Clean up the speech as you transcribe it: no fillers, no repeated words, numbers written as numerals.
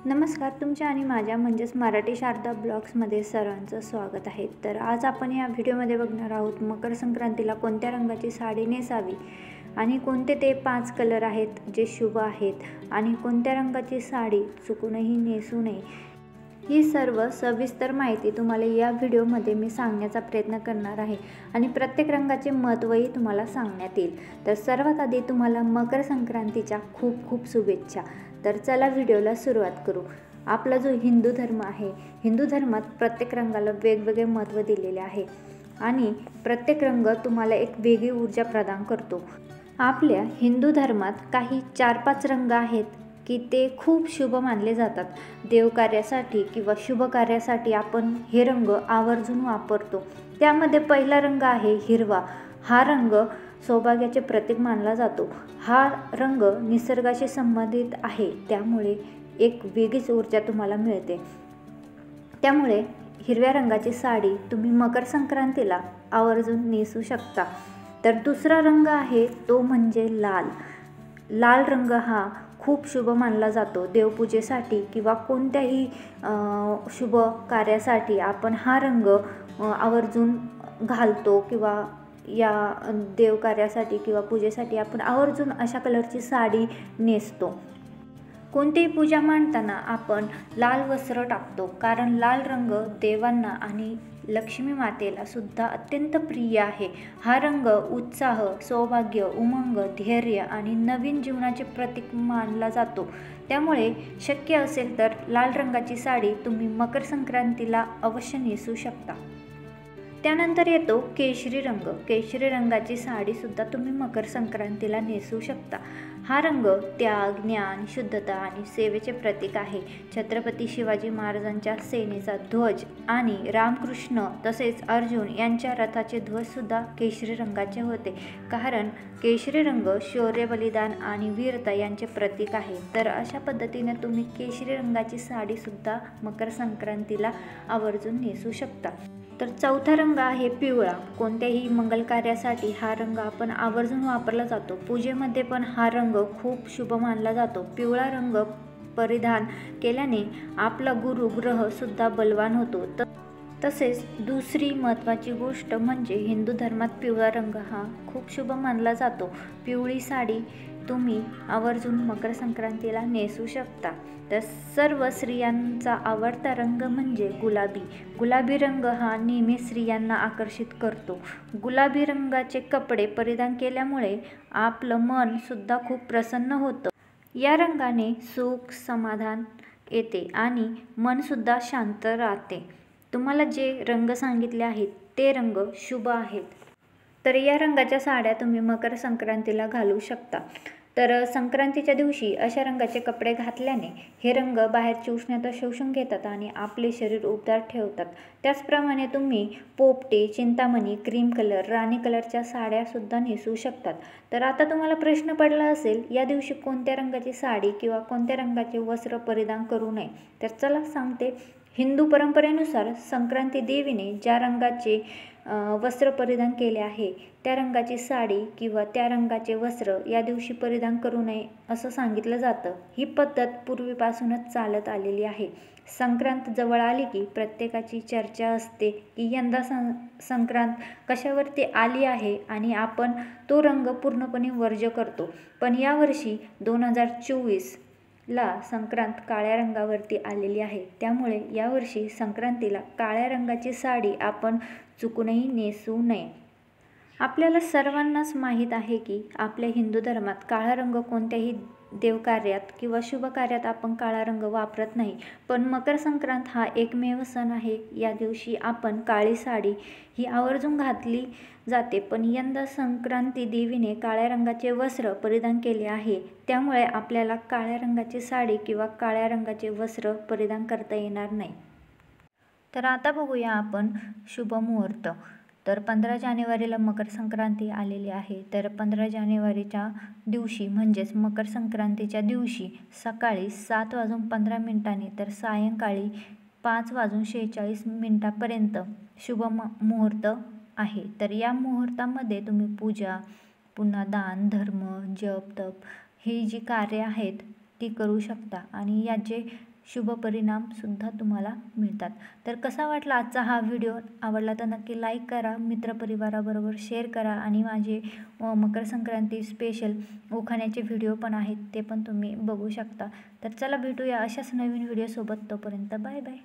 नमस्कार, तुमच्या आणि माझ्या म्हणजेच मराठी शारदा ब्लॉग्समध्ये सर्वांचं स्वागत आहे। तर आज आपण या व्हिडिओमध्ये बघणार आहोत मकर संक्रांतीला कोणत्या रंगाची साडी नेसावी आणि कोणते ते 5 कलर आहेत जे शुभ आहेत आणि कोणत्या रंगाची साडी चुकूनही नेसू नये। ही सर्व सविस्तर माहिती तुम्हाला या व्हिडिओमध्ये मी सांगण्याचा प्रयत्न करणार आहे आणि प्रत्येक रंगाचे महत्त्वही तुम्हाला सांगण्यात येईल। तर सर्वात आधी तुम्हाला मकर संक्रांतीच्या खूप खूप शुभेच्छा। तर चला व्हिडिओला सुरुवात करू। आपला जो हिंदू धर्म आहे, हिंदू धर्मात प्रत्येक रंगाला वेगवेगळे महत्त्व दिलेले आहे आणि प्रत्येक रंग तुम्हाला एक वेगळी ऊर्जा प्रदान करतो। आपल्या हिंदू धर्मात काही 4-5 रंग आहेत की ते खूप शुभ मानले जातात। देवकार्यासाठी किंवा शुभ कार्यासाठी आपण हे रंग आवर्जून वापरतो। त्यामध्ये पहिला रंग आहे हिरवा। हा रंग सौभाग्याचे प्रतीक मानला जातो। हा रंग निसर्गाशी संबंधित आहे, त्यामुळे एक वेगळीच ऊर्जा तुम्हाला मिळते। त्यामुळे हिरव्या रंगाची साडी तुम्ही मकर संक्रांतीला आवर्जून नेसू शकता। तर दुसरा रंग आहे तो म्हणजे लाल। लाल रंग हा खूप शुभ मानला जातो। देवपूजेसाठी किंवा कोणत्याही शुभ कार्यासाठी आपण हा रंग आवर्जून घालतो किंवा या देवकार्यासाठी किंवा पूजेसाठी आपण आवर्जून अशा कलरची साडी नेसतो। कोणतीही पूजा मांडताना आपण लाल वस्त्र टाकतो, कारण लाल रंग देवांना आणि लक्ष्मी मातेला सुद्धा अत्यंत प्रिय आहे। हा रंग उत्साह, सौभाग्य, उमंग, धैर्य आणि नवीन जीवनाचे प्रतीक मानला जातो। त्यामुळे शक्य असेल तर लाल रंगाची साडी तुम्ही मकर संक्रांतीला अवश्य नेसू शकता। त्यानंतर येतो केशरी रंग। केशरी रंगाची साडीसुद्धा तुम्ही मकर संक्रांतीला नेसू शकता। हा रंग त्याग, ज्ञान, शुद्धता आणि सेवेचे प्रतीक आहे। छत्रपती शिवाजी महाराजांच्या सेनेचा ध्वज आणि रामकृष्ण तसेच अर्जुन यांच्या रथाचे ध्वजसुद्धा केशरी रंगाचे होते, कारण केशरी रंग शौर्य, बलिदान आणि वीरता यांचे प्रतीक आहे। तर अशा पद्धतीने तुम्ही केशरी रंगाची साडीसुद्धा मकर संक्रांतीला आवर्जून नेसू शकता। तर चौथा रंग आहे पिवळा। कोणत्याही मंगल कार्यासाठी हा रंग आपण आवर्जून वापरला जातो। पूजेमध्ये पण हा रंग खूप शुभ मानला जातो। पिवळा रंग परिधान केल्याने आपला गुरु ग्रह सुद्धा बलवान होतो। तसेच दुसरी महत्त्वाची गोष्ट म्हणजे हिंदू धर्मात पिवळा रंग हा खूप शुभ मानला जातो। पिवळी साडी तुम्ही आवर्जून मकर संक्रांतीला नेसू शकता। तर सर्व स्त्रियांचा आवडता रंग म्हणजे गुलाबी। गुलाबी रंग हा नेहमी स्त्रियांना आकर्षित करतो। गुलाबी रंगाचे कपडे परिधान केल्यामुळे आपलं मन सुद्धा खूप प्रसन्न होतं। या रंगाने सुख, समाधान येते आणि मन सुद्धा शांत राहते। तुम्हाला जे रंग सांगितले आहेत ते रंग शुभ आहेत। तर या रंगाच्या साड्या तुम्ही मकर संक्रांतीला घालू शकता। तर संक्रांतीच्या दिवशी अशा रंगाचे कपडे घातल्याने हे रंग बाहेरची उष्णता शोषून घेतात आणि आपले शरीर उबदार ठेवतात। त्याचप्रमाणे तुम्ही पोपटी, चिंतामणी, क्रीम कलर, राणी कलरच्या साड्यासुद्धा नेसू शकतात। तर आता तुम्हाला प्रश्न पडला असेल या दिवशी कोणत्या रंगाची साडी किंवा कोणत्या रंगाचे वस्त्र परिधान करू नये। तर चला सांगते। हिंदू परंपरेनुसार संक्रांती देवीने ज्या रंगाचे वस्त्र परिधान केले आहे त्या रंगाची साडी किंवा त्या रंगाचे वस्त्र या दिवशी परिधान करू नये असं सांगितलं जातं। ही पद्धत पूर्वीपासूनच चालत आलेली आहे। संक्रांत जवळ आली की प्रत्येकाची चर्चा असते की यंदा संक्रांत कशावरती आली आहे आणि आपण तो रंग पूर्णपणे वर्ज्य करतो। पण यावर्षी 2024ला संक्रांत काळ्या रंगावरती आलेली आहे, त्यामुळे यावर्षी संक्रांतीला काळ्या रंगाची साडी आपण चुकूनही नेसू नये। आपल्याला सर्वांनाच माहीत आहे की आपल्या हिंदू धर्मात काळा रंग कोणत्याही देवकार्यात किंवा शुभ कार्यात आपण काळा रंग वापरत नाही, पण मकर संक्रांत हा एकमेव सण आहे या दिवशी आपण काळी साडी ही आवर्जून घातली जाते। पण यंदा संक्रांती देवीने काळ्या रंगाचे वस्त्र परिधान केले आहे, त्यामुळे आपल्याला काळ्या रंगाची साडी किंवा काळ्या रंगाचे वस्त्र परिधान करता येणार नाही। तर आता बघूया आपण शुभ मुहूर्त। तर 15 जानेवारीला मकर संक्रांती आलेली आहे। तर 15 जानेवारीच्या दिवशी म्हणजेच मकर संक्रांतीच्या दिवशी सकाळी 7:15 तर सायंकाळी 5:46 शुभ मुहूर्त आहे। तर या मुहूर्तामध्ये तुम्ही पूजा, पुन्हा दान, धर्म, जप, तप ही जी कार्य आहेत ती करू शकता आणि याचे शुभ परिणामसुद्धा तुम्हाला मिळतात. तर कसा वाटला आजचा हा व्हिडिओ? आवडला तर नक्की लाईक करा, मित्रपरिवाराबरोबर शेअर करा आणि माझे मकर संक्रांती स्पेशल उखाण्याचे व्हिडिओ पण आहेत, ते पण तुम्ही बघू शकता. तर चला भेटूया अशाच नवीन व्हिडिओसोबत. तोपर्यंत बाय बाय.